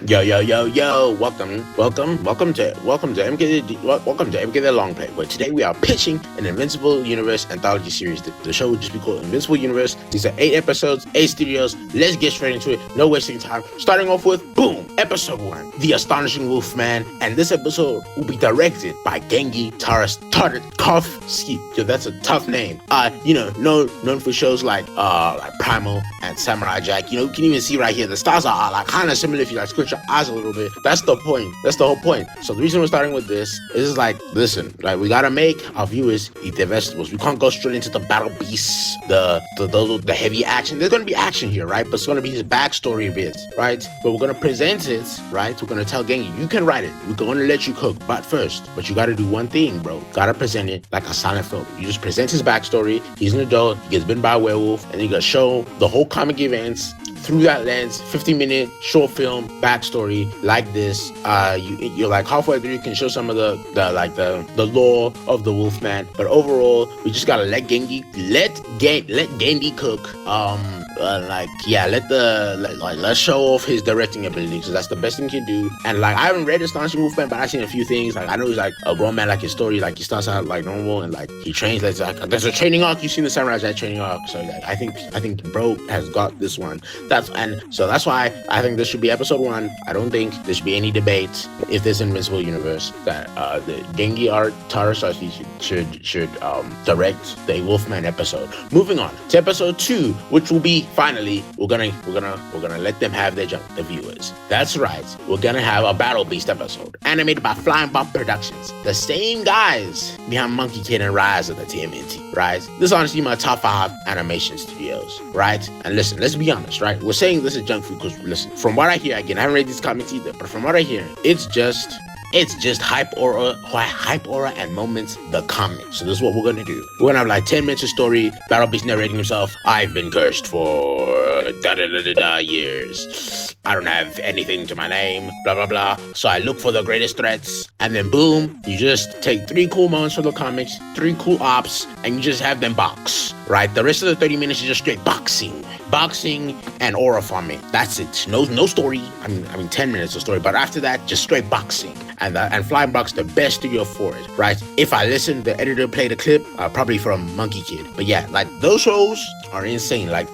Yo. Welcome to MK the Long Play, where today we are pitching an Invincible Universe anthology series. The show would just be called Invincible Universe. These are 8 episodes, 8 studios. Let's get straight into it. No wasting time. Starting off with, boom, episode 1, The Astonishing Wolfman. And this episode will be directed by Gengi Tartakovsky. Yo, that's a tough name. Known for shows like Primal and Samurai Jack. You can even see right here, the stars are like kind of similar if you like squint your eyes a little bit. That's the point. That's the whole point. So the reason we're starting with this is like, listen, like we gotta make our viewers eat their vegetables. We can't go straight into the battle beasts, the heavy action. There's gonna be action here, right? But it's gonna be his backstory bits, right? But we're gonna present it, right? We're gonna tell Gengi, you can write it. We're gonna let you cook, but you gotta do one thing, bro. Gotta present it like a silent film. You just present his backstory. He's an adult. He gets bitten by a werewolf, and you gotta show the whole comic events through that lens. 15-minute short film backstory like this. You're like halfway through, you can show some of the lore of the Wolfman, but overall we just gotta let Gengi cook. Let's show off his directing ability, because that's the best thing he can do. And like, I haven't read Astonishing Wolfman, but I've seen a few things. Like, I know he's like a grown man, like his story, like he starts out like normal and like he trains. Like there's a training arc. You've seen the Samurai Jack training arc, so like, I think bro has got this one. That's why I think this should be episode 1. I don't think there should be any debate if this Invincible Universe that the Gengi Tartakovsky should direct the Wolfman episode. Moving on to episode 2, which will be finally we're gonna let them have their jump, the viewers. That's right, we're gonna have a Battle Beast episode animated by Flying Bob Productions, the same guys behind Monkey Kid and Rise of the TMNT, right? This is honestly my top 5 animation studios, right? And listen, let's be honest, right? We're saying this is junk food because, listen, from what I hear, again, I haven't read these comics either, but from what I hear, it's just hype aura and moments, the comic. So this is what we're gonna do. We're gonna have like 10 minutes of story, Battle Beast narrating himself. I've been cursed for years. I don't have anything to my name, blah blah blah. So I look for the greatest threats, and then boom, you just take 3 cool moments from the comics, 3 cool ops, and you just have them box, right? The rest of the 30 minutes is just straight boxing and aura farming. That's it. No story. I mean 10 minutes of story, but after that, just straight boxing. And Flying Box, the best studio for it, right? If I listen, the editor played a clip, probably from Monkey Kid. But yeah, like those shows are insane. Like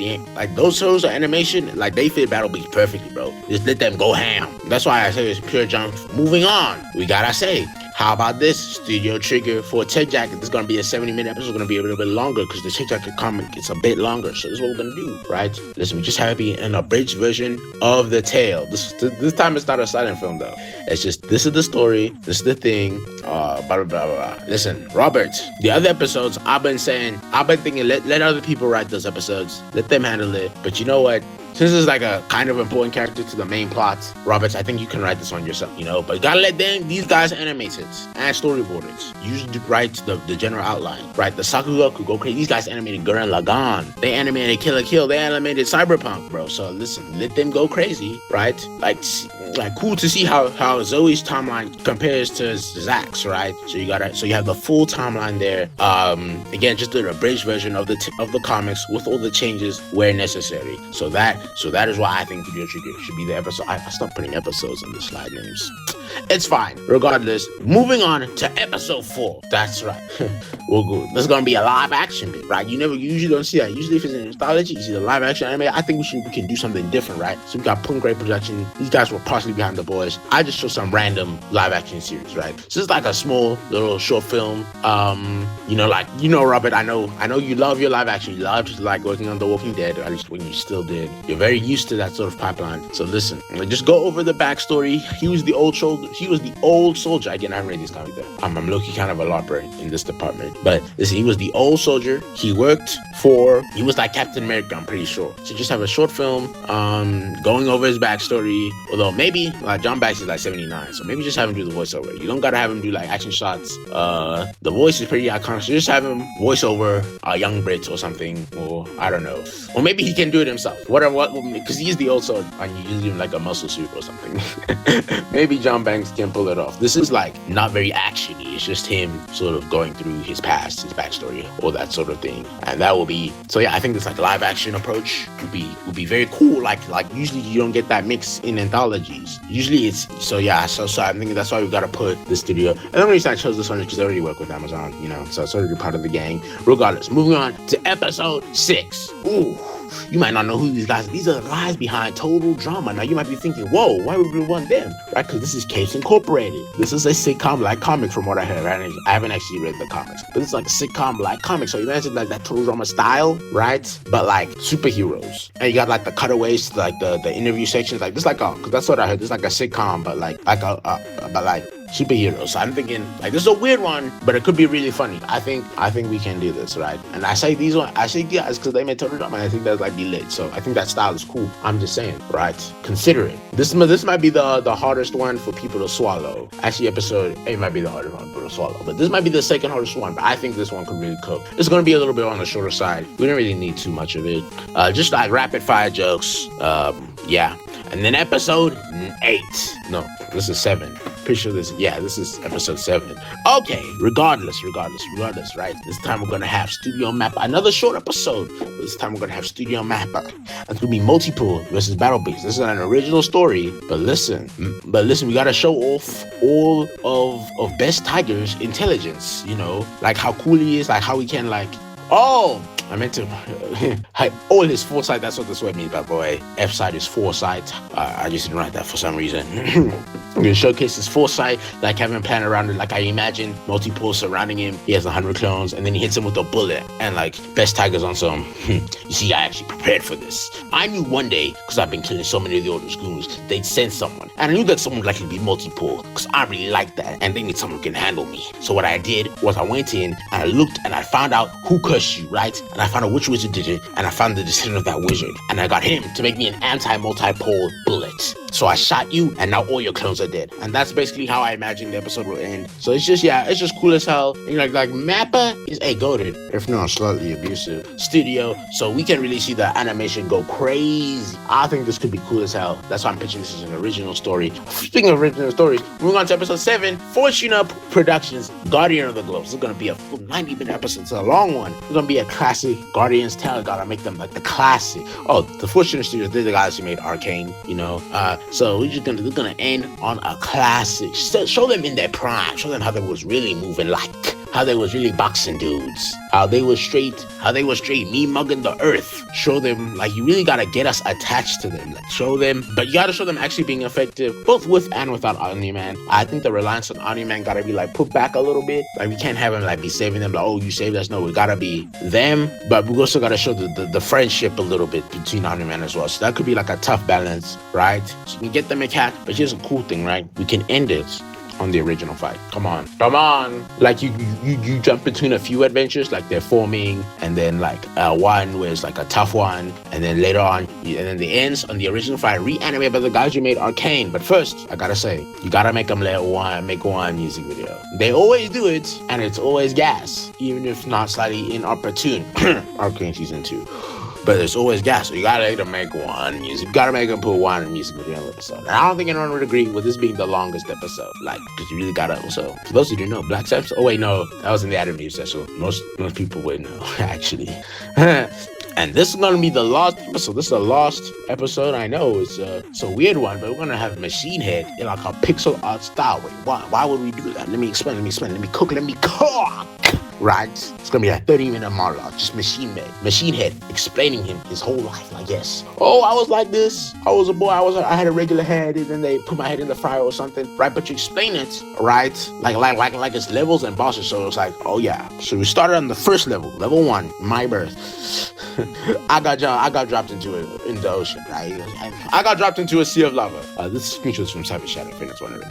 those shows are animation, like they fit Battle Beast perfectly, bro. Just let them go ham. That's why I say it's pure junk. Moving on, we gotta say, how about this Studio Trigger for Tech Jacket? This is going to be a 70-minute episode. It's going to be a little bit longer because the Tech Jacket comic is a bit longer. So this is what we're going to do, right? Listen, we just have it be an abridged version of the tale. This time it's not a silent film, though. It's just, this is the story. This is the thing. Blah, blah, blah, blah. Listen, Robert, the other episodes, I've been thinking, let other people write those episodes. Let them handle it. But you know what? Since it's like a kind of important character to the main plot, Roberts, I think you can write this one yourself, but you gotta let these guys animate it and storyboard it. You usually write the general outline, right? The Sakuga could go crazy. These guys animated Gurren Lagann. They animated Kill la Kill. They animated Cyberpunk, bro. So listen, let them go crazy, right? Like cool to see how Zoe's timeline compares to Zack's, right? So you have the full timeline there. Again, just an abridged version of the comics with all the changes where necessary. So that is why I think Studio Trigger should be the episode. I stopped putting episodes in the slide names. It's fine. Regardless, moving on to episode 4. That's right. We'll go. This is gonna be a live action bit, right? You usually don't see that. Usually, if it's an anthology, you see the live action anime. I think we can do something different, right? So we got Point Great Production. These guys were partially behind the boys. I just show some random live action series, right? So it's like a small little short film. Robert, I know you love your live action. You love like working on The Walking Dead, or at least when you still did. You're very used to that sort of pipeline. So listen, just go over the backstory. He was the old soldier. Again, I haven't read this comic though. I'm low-key kind of a LARPer in this department. But listen, he was the old soldier. He was like Captain America, I'm pretty sure. So just have a short film going over his backstory. Although maybe John Bax is like 79, so maybe just have him do the voiceover. You don't gotta have him do like action shots. The voice is pretty iconic, so just have him voice over a young Brit or something, or I don't know. Or maybe he can do it himself. Whatever, because he's the old soldier and you use him like a muscle suit or something. Maybe John Tom Hanks can pull it off. This is like not very actiony. It's just him sort of going through his past, his backstory, all that sort of thing. And that will be so. Yeah, I think this like live action approach would be very cool. Like usually you don't get that mix in anthologies. Usually it's so yeah. So I'm thinking that's why we gotta put the studio. And the only reason I chose this one is because I already work with Amazon, you know. So it's already part of the gang. Regardless, moving on to episode 6. Ooh. You might not know who these guys are. These are the guys behind Total Drama. Now, you might be thinking, whoa, why would we want them? Right? Because this is Capes Incorporated. This is a sitcom-like comic from what I heard. Right? I haven't actually read the comics. But it's like a sitcom-like comic. So you imagine like that Total Drama style, right? But like superheroes. And you got like the cutaways to like the interview sections. Like this like a, because that's what I heard. This is like a sitcom, but like superheroes. So I'm thinking like this is a weird one, but it could be really funny. I think we can do this, right? And I say these one, I say guys because they made Total Drama, and I think that's like be lit. So I think that style is cool. I'm just saying, right? Consider it. This might be the hardest one for people to swallow. Actually, episode 8 might be the hardest one for people to swallow, but this might be the second hardest one. But I think this one could really cook. It's gonna be a little bit on the shorter side. We don't really need too much of it. Just like rapid fire jokes. Yeah. And then episode 8. No, this is 7. Pretty sure this is episode 7. Okay, regardless, right? This time we're gonna have Studio Mapper. Another short episode. This time we're gonna have Studio Mapper. It's gonna be Multipool versus Battle Beast. This is an original story, but listen, we gotta show off all of Best Tiger's intelligence, you know, like how cool he is, like how he can I meant to all his foresight. That's what this word means, by the way. F side is foresight. I just didn't write that for some reason. I'm gonna showcase his foresight, like having a plan around it. Like I imagine Multipool surrounding him. He has 100 clones, and then he hits him with a bullet. And like Best Tiger's on some. You see, I actually prepared for this. I knew one day, because I've been killing so many of the older goons, they'd send someone, and I knew that someone would likely be Multipool, because I really like that, and they need someone who can handle me. So what I did was I went in and I looked and I found out who cursed you, right? And I found out which wizard did it, and I found the descendant of that wizard, and I got him to make me an anti-multipole bullet. So I shot you, and now all your clones are dead. And that's basically how I imagine the episode will end. So it's just cool as hell. And like Mappa is a goated, if not slightly abusive, studio. So we can really see the animation go crazy. I think this could be cool as hell. That's why I'm pitching this as an original story. Speaking of original stories, moving on to episode 7, Fortuna Productions, Guardian of the Globes. This is going to be a full 90-minute episode. It's a long one. It's going to be a classic Guardians tale. Gotta make them like the classic. Oh, the Fortuna Studios, they're the guys who made Arcane, you know. So we're gonna end on a classic. Show them in their prime. Show them how they was really moving, like how they was really boxing dudes. How they was straight me mugging the earth. Show them, like, you really gotta get us attached to them. Like, show them, but you gotta show them actually being effective, both with and without Omni-Man. I think the reliance on Omni-Man gotta be like put back a little bit. Like, we can't have him like be saving them, like, oh, you saved us. No, we gotta be them, but we also gotta show the friendship a little bit between Omni-Man as well. So that could be like a tough balance, right? So you can get them a cat, but here's a cool thing, right? We can end it on the original fight. Come on. Like you jump between a few adventures, like they're forming, and then like one where it's like a tough one, and then later on, and then the ends on the original fight reanimated by the guys who made Arcane. But first, I gotta say, you gotta make them make one music video. They always do it, and it's always gas, even if not slightly inopportune. Arcane season 2. But there's always gas, so you gotta make them make one music. You gotta make them put one music video in the episode. And I don't think anyone would agree with this being the longest episode. Like, because you really gotta also, for those who didn't know, Black Sabbath. Oh wait, no, that was in the Adam News session. Most people would know, actually. And this is gonna be the last episode. This is the last episode. I know it's a weird one, but we're gonna have Machine Head in like a pixel art style. Wait, why would we do that? Let me explain. Let me cook. Right? It's gonna be a 30-minute monologue, just Machine Head explaining him his whole life. Like, yes, oh, I was like this. I was a boy. I had a regular head, and then they put my head in the fryer or something, right? But you explain it, right? Like it's levels and bosses. So it's like, oh yeah. So we started on the first level, level 1, my birth. I got dropped in the ocean. Right? I got dropped into a sea of lava. This screenshot is from Cyber Shadow. If anyone's wondering.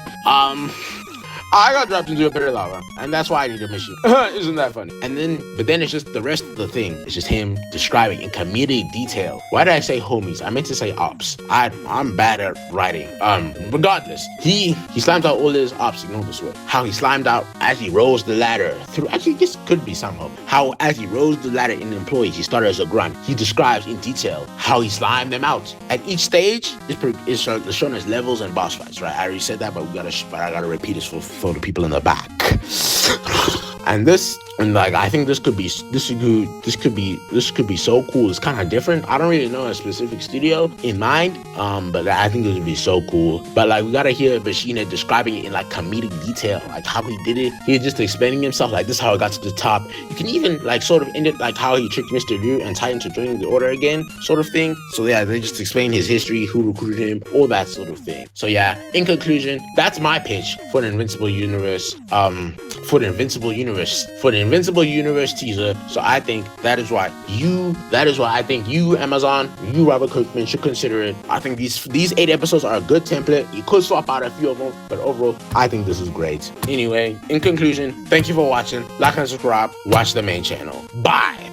I got dropped into a pit of lava, and that's why I need a machine. Isn't that funny? But then it's just the rest of the thing. It's just him describing in comedic detail. Why did I say homies? I meant to say ops. I'm bad at writing. Regardless, he slimed out all his ops. Ignore the sweat. How he slimed out as he rose the ladder through. Actually, this could be some hope. How as he rose the ladder in employees, he started as a grunt. He describes in detail how he slimed them out. At each stage, is shown as levels and boss fights. Right? I already said that, but I gotta repeat this for the people in the back. I think this could be so cool. It's kind of different. I don't really know a specific studio in mind, but I think it would be so cool. But like, we gotta hear Bashina describing it in like comedic detail, like how he did it. He's just explaining himself, like this is how I got to the top. You can even like sort of end it like how he tricked Mr. Ryu and Titan to join the order again, sort of thing. So yeah, they just explain his history, who recruited him, all that sort of thing. So yeah, in conclusion, that's my pitch for the Invincible Universe. For the Invincible Universe teaser. So I think that is why I think you, Amazon, you, Robert Kirkman, should consider it. I think these 8 episodes are a good template. You could swap out a few of them, but overall, I think this is great. Anyway, in conclusion, thank you for watching. Like and subscribe. Watch the main channel. Bye.